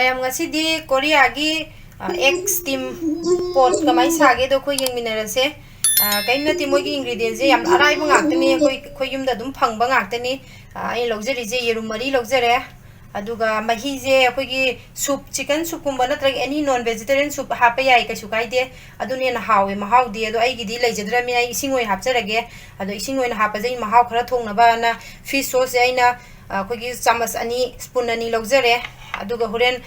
mayam ngasidi Korea gi egg steam pot kamai sage do khoi yeng minerase kaina ti moi gi ingredients je yam arai ba ngaktani khoi yum da dum phang ba ngaktani ai logjeri je yerum mari logjere aduga mahi je khoi gi soup chicken soup kumba natra any non vegetarian soup hapa yai ka su kaide aduni na hawe mahaw di ado ai gi di lejedra mi ai isingoi hapjarage ado isingoi na hapa je mahaw khara thongna ba na fish sauce aina khoi gi chamas ani spoon ani logjere aduga horen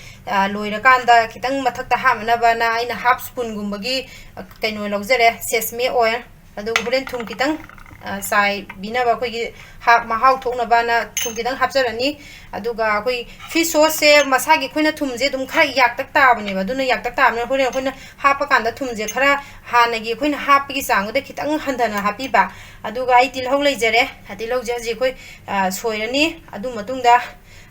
loirakanda kitang mathakta hamna bana aina half spoon gumbagi kaino logjere sesame oil aduga horen thum kitang sai bina ba khoi half mahau thokna bana thum kitang hapjarani aduga khoi fish sauce se masagi khoina thum je dum khara yak tak ta bani ba duna yak tak ta na horen khoina hapa kanda thum je khara hanagi khoina hap gi sang de kitang handana happy ba aduga ai til hol leijere hati log je khoi soirani adu matungda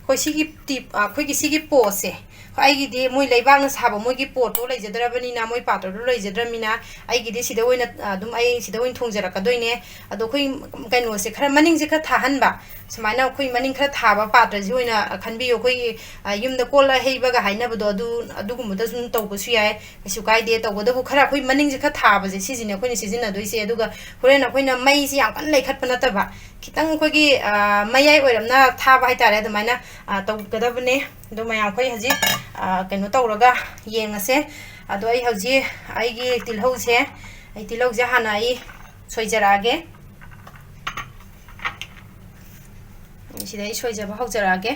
khoi sigi tip khoi gi sigi pose ai gi di moi leibang na sabo moi gi poto leijadrabani na moi patro do leijadramina ai gi di sida oina dum ai sida oin thongjara ka doine ado khoi kaino se khara maning je kha thahan ba samaina khoi maning khara thaba patra ji oina khanbi yo khoi yumda kola heiba ga haina bodo adu gumda sun tawbu su yai su kai de tawbo da bu khara khoi maning je kha thaba je sijine khoi ni sijina doise aduga horena khoina mai si yang kan leikhat pana ta ba kitang khoi gi mayai oiramna thaba hai tare adamaina tawgadabne do mayam khoi haji kaino tawraga yengase ado ai haji ai gi tilhau se ai tilhau je hana ai soijarage sida ai soijaba haujarage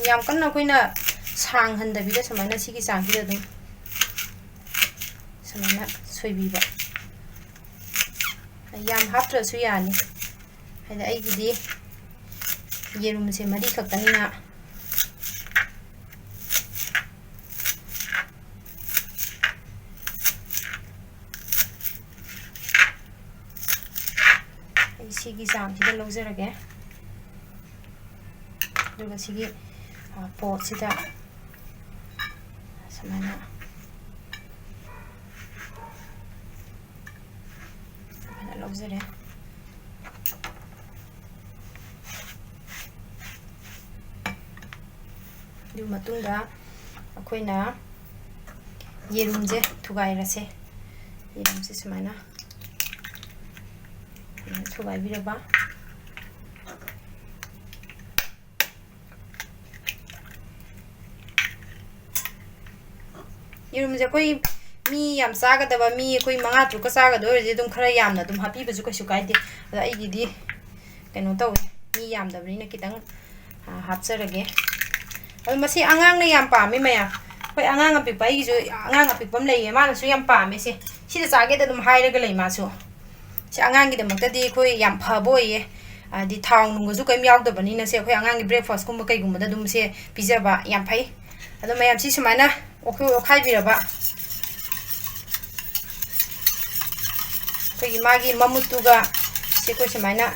yam kanna koina sang handabida samaina sigi sangida dum samaina soibiba yam haptra su yani haida ai gidi yerum se mari khaktanina ai sigi sam sida logjarage duga sigi pot sida samana logjare du matungda akoina yerum je thugai rase yerum se samaina thugai biraba yerum je koi mi yam saga daba mi koi manga tru ka saga do je dum khara yamna dum happy bazu ka shukai de da ai gidi kaino taw mi yam dabri na kitang hapsarage al masi angang na yam pa mi maya koi angang api pai ju angang api pam lei ma na su yam pa me se sida sage da dum haira ga lei ma su si angang gi da makta di koi yam pha boy ye di thang nung ju kai myaw da bani na se koi angang gi breakfast kum kai gum da dum se pizza ba yam phai ado mayam si sumaina okhai biraba koi magi mamutuga se ko samaina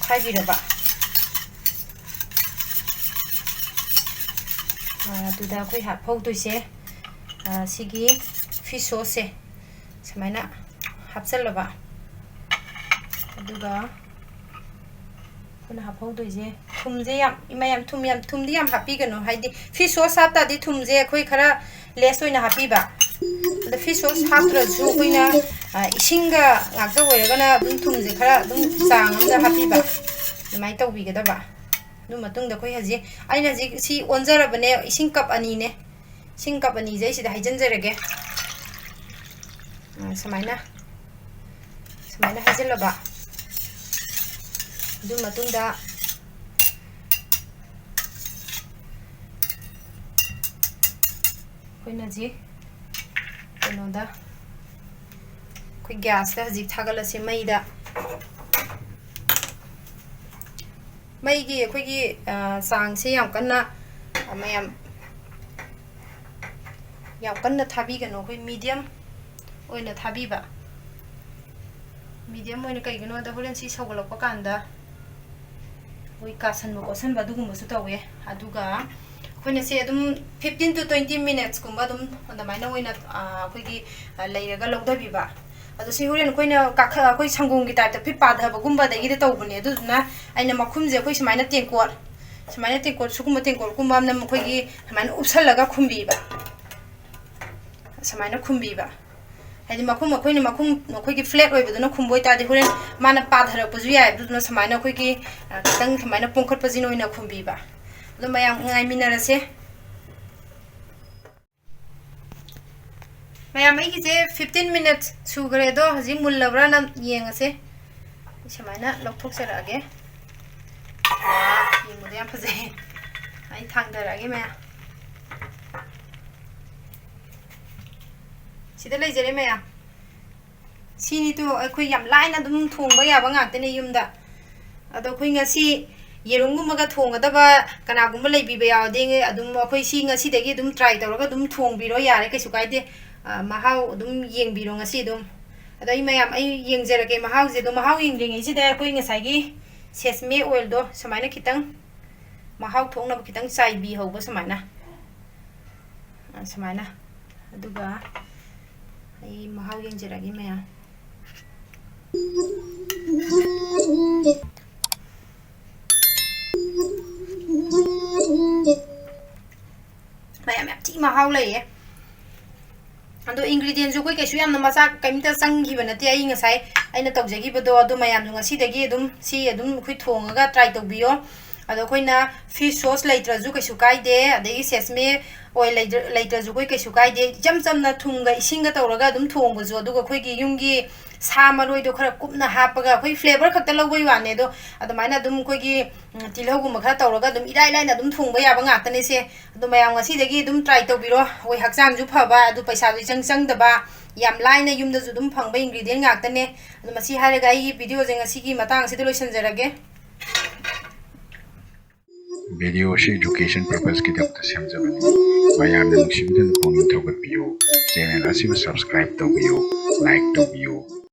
khai biraba duda koi ha phau tuise sigi fish sauce samaina hapchalaba aduga kuna ha phau tuise thumje yam imayam thumdi yam happy gano haidi fish sauce hapta di thumje koi khara less oina happy ba the fish sauce haptra ju koina isinga ngakta oiragana dum thumje khara dum chang amda happy ba mai tawbi ga da ba du matung da koi haji aina ji si onjara bane ising cup ani ne sing cup ani jai sida haijanjarage samaina haijalaba du matung da koina ji kono da koi gas da haji thagala se mai da mai gi khoi gi sang se yam kanna mayam yam kanna thabi gano khoi medium oina thabi ba medium oina kai gano da holen si sogolok pa kanda oi kasan mo kosan ba dugum su tawe aduga khoina se adum 15 to 20 minutes kumba dum onda maina oina khoi gi leiraga logdabi ba ꯑꯗꯣ ꯁꯤ ꯍꯣꯔꯦꯟ ꯑꯩꯈꯣꯏꯅ ꯑꯩꯈꯣꯏ ꯁꯪꯒꯣꯝꯒꯤ ꯇꯥꯏꯞꯇ fit ꯄꯥꯙꯕꯒꯨꯝꯕꯗꯒꯤꯗꯤ ꯇꯧꯕꯅꯦ ꯑꯗꯨꯗꯨꯅ ꯑꯩꯅ ꯃꯈꯨꯝꯁꯦ ꯑꯩꯈꯣꯏ ꯁꯨꯃꯥꯏꯅ ꯇꯦꯡꯀꯣꯠ ꯁꯨꯒꯨꯝꯕ ꯇꯦꯡꯀꯣꯠꯀꯨꯝꯕ ꯑꯃꯅ ꯑꯩꯈꯣꯏꯒꯤ ꯁꯨꯃꯥꯏꯅ ꯎꯞꯁꯜꯂꯒ ꯈꯨꯝꯕꯤꯕ ꯁꯨꯃꯥꯏꯅ ꯈꯨꯝꯕꯤꯕ ꯍꯥꯏꯗꯤ ꯃꯈꯨꯝ ꯑꯩꯈꯣꯏꯒꯤ ꯐ꯭ꯂꯦꯠ ꯑꯣꯏꯕꯗꯨꯅ ꯈꯨꯝꯕ ꯑꯣꯏꯇꯥꯔꯗꯤ ꯍꯣꯔꯦꯟ ꯃꯥꯅ ꯄꯥꯊꯔꯛꯄꯁꯨ ꯌꯥꯏ ꯑꯗꯨꯗꯨꯅ ꯁꯨꯃꯥꯏꯅ ꯑꯩꯈꯣꯏꯒꯤ ꯈꯤꯇꯪ ꯁꯨꯃꯥꯏꯅ ꯄꯣꯡꯈꯠꯄꯁꯤꯅ ꯑꯣꯏꯅ ꯈꯨꯝꯕꯤꯕ ꯑꯗꯣ ꯃꯌꯥꯝ ꯉꯥꯏꯃꯤꯟꯅꯔꯁꯦ ꯃꯌꯥꯝ ꯑꯩꯒꯤꯁꯦ 15 ꯃꯤꯅꯠ ꯁꯨꯈ꯭ꯔꯦ ꯑꯗꯣ ꯍꯧꯖꯤꯛ ꯃꯨꯜꯂꯕ꯭ꯔꯥꯅ ꯌꯦꯡꯉꯁꯦ ꯁꯨꯃꯥꯏꯅ ꯂꯧꯊꯣꯛꯆꯔꯛꯑꯒꯦ ꯌꯦꯡꯕꯗ ꯌꯥꯝ ꯐꯖꯩ ꯑꯩ ꯊꯥꯡꯊꯔꯛꯑꯒꯦ ꯃꯌꯥꯝ ꯁꯤꯗ ꯂꯩꯖꯔꯦ ꯃꯌꯥꯝ ꯁꯤꯅꯤꯇꯣ ꯑꯩꯈꯣꯏ ꯌꯥꯝ ꯂꯥꯏꯅ ꯑꯗꯨꯝ ꯊꯣꯡꯕ ꯌꯥꯕ ꯉꯥꯛꯇꯅꯦ ꯌꯨꯝꯗ ꯑꯗꯣ ꯑꯩꯈꯣꯏ ꯉꯁꯤ ꯌꯦꯔꯨꯝꯒꯨꯝꯕꯒ ꯊꯣꯡꯒꯗꯕ ꯀꯅꯥꯒꯨꯝꯕ ꯂꯩꯕꯤꯕ ꯌꯥꯎꯔꯗꯤ ꯑꯗꯨꯝ ꯑꯩꯈꯣꯏ ꯁꯤ ꯉꯁꯤꯗꯒꯤ ꯑꯗꯨꯝ ꯇ꯭ꯔꯥꯏ ꯇꯧꯔꯒ ꯑꯗꯨꯝ ꯊꯣꯡꯕꯤꯔꯣ ꯌꯥꯔꯦ ꯀꯩꯁꯨ ꯀꯥꯏꯗꯦ ꯃꯍꯥꯎ ꯑꯗꯨꯝ ꯌꯦꯡꯕꯤꯔꯣ ꯉꯁꯤ ꯑꯗꯨꯝ ꯑꯗꯣ ꯑꯩ ꯌꯦꯡꯖꯔꯒꯦ ꯃꯍꯥꯎꯁꯦ ꯑꯗꯣ ꯃꯍꯥꯎ ꯌꯦꯡꯗ꯭ꯔꯤꯉꯩꯁꯤꯗ ꯑꯩꯈꯣꯏ ꯉꯁꯥꯏꯒꯤ ꯁꯦꯁꯃꯦ ꯑꯣꯏꯜꯗꯣ ꯁꯨꯃꯥꯏꯅ ꯈꯤꯇꯪ ꯃꯍꯥꯎ ꯊꯣꯛꯅꯕ ꯈꯤꯇꯪ ꯆꯥꯏꯕꯤꯍꯧꯕ ꯁꯨꯃꯥꯏꯅ ꯑꯗꯨꯒ ꯑꯩ ꯃꯍꯥꯎ ꯌꯦꯡꯖꯔꯒꯦ ꯃꯌꯥꯝ ꯃꯌꯥꯝ ꯌꯥꯝ ꯊꯤ ꯃꯍꯥꯎ ꯂꯩꯌꯦ ꯑꯗꯣ ꯏꯟꯒ꯭ꯔꯤꯗꯤꯌꯦꯟꯁꯨ ꯑꯩꯈꯣꯏ ꯀꯩꯁꯨ ꯌꯥꯝꯅ ꯃꯆꯥꯛ ꯀꯩꯝꯇ ꯆꯪꯈꯤꯕ ꯅꯠꯇꯦ ꯑꯩ ꯉꯁꯥꯏ ꯑꯩꯅ ꯇꯧꯖꯈꯤꯕꯗꯣ ꯑꯗꯣ ꯃꯌꯥꯝꯁꯨ ꯉꯁꯤꯗꯒꯤ ꯑꯗꯨꯝ ꯁꯤ ꯑꯗꯨꯝ ꯑꯩꯈꯣꯏ ꯊꯣꯡꯉꯒ ꯇ꯭ꯔꯥꯏ ꯇꯧꯕꯤꯌꯣ ꯑꯗꯣ ꯑꯩꯈꯣꯏꯅ ꯐꯤꯁ ꯁꯣꯁ ꯂꯩꯇ꯭ꯔꯁꯨ ꯀꯩꯁꯨ ꯀꯥꯏꯗꯦ ꯑꯗꯒꯤ ꯁꯦꯁꯃꯦ ꯑꯣꯏꯜ ꯂꯩꯇ꯭ꯔꯁꯨ ꯑꯩꯈꯣꯏ ꯀꯩꯁꯨ ꯀꯥꯏꯗꯦ ꯏꯆꯝ ꯆꯝꯅ ꯊꯨꯝꯒ ꯏꯁꯤꯡꯒ ꯇꯧꯔꯒ ꯑꯗꯨꯝ ꯊꯣꯡꯕꯁꯨ ꯑꯗꯨꯒ ꯑꯩꯈꯣꯏꯒꯤ ꯌꯨꯝꯒꯤ ꯁꯥ ꯃꯔꯣꯏꯗꯣ ꯈꯔ ꯀꯨꯞꯅ ꯍꯥꯞꯄꯒ ꯑꯩꯈꯣꯏ ꯐ꯭ꯂꯦꯕꯔ ꯈꯛꯇ ꯂꯧꯕꯩ ꯋꯥꯅꯦ ꯑꯗꯣ ꯑꯗꯨꯃꯥꯏꯅ ꯑꯗꯨꯝ ꯑꯩꯈꯣꯏꯒꯤ ꯇꯤꯜꯍꯧꯒꯨꯝꯕ ꯈꯔ ꯇꯧꯔꯒ ꯑꯗꯨꯝ ꯏꯔꯥꯏ ꯂꯥꯏꯅ ꯑꯗꯨꯝ ꯊꯣꯡꯕ ꯌꯥꯕ ꯉꯥꯛꯇꯅꯦ ꯁꯦ ꯑꯗꯣ ꯃꯌꯥꯝ ꯉꯁꯤꯗꯒꯤ ꯑꯗꯨꯝ ꯇ꯭ꯔꯥꯏ ꯇꯧꯕꯤꯔꯣ ꯑꯩꯈꯣꯏ ꯍꯛꯆꯥꯡꯁꯨ ꯐꯕ ꯑꯗꯨ ꯄꯩꯁꯥꯁꯨ ꯏꯆꯪ ꯆꯪꯗꯕ ꯌꯥꯝ ꯂꯥꯏꯅ ꯌꯨꯝꯗꯁꯨ ꯑꯗꯨꯝ ꯐꯪꯕ ꯏꯟꯒ꯭ꯔꯤꯗꯤꯌꯦꯟ ꯉꯥꯛꯇꯅꯦ ꯑꯗꯣ ꯃꯁꯤ ꯍꯥꯏꯔꯒ ꯑꯩꯒꯤ ꯚꯤꯗꯤꯑꯣꯁꯦ ꯉꯁꯤꯒꯤ ꯃꯇꯥꯡꯁꯤꯗ ꯂꯣꯏꯁꯤꯟꯖꯔꯒꯦ ꯚꯤꯗꯤꯑꯣ ꯑꯁꯤ ꯏꯗꯨꯀꯦꯁꯟ ꯄꯔꯄꯁꯀꯤꯗꯃꯛꯇ ꯁꯦꯝꯖꯕꯅꯤ ꯃꯌꯥꯝꯅ ꯅꯨꯡꯁꯤꯕꯤꯗꯨꯅ ꯄꯨꯛꯅꯤꯡ ꯊꯧꯒꯠꯄꯤꯌꯨ ꯆꯦꯅꯦꯜ ꯑꯁꯤꯕꯨ ꯁꯕꯁꯀ꯭ꯔꯥꯏꯕ ꯇꯧꯕꯤꯌꯨ ꯂꯥꯏꯛ ꯇꯧꯕꯤꯌꯨ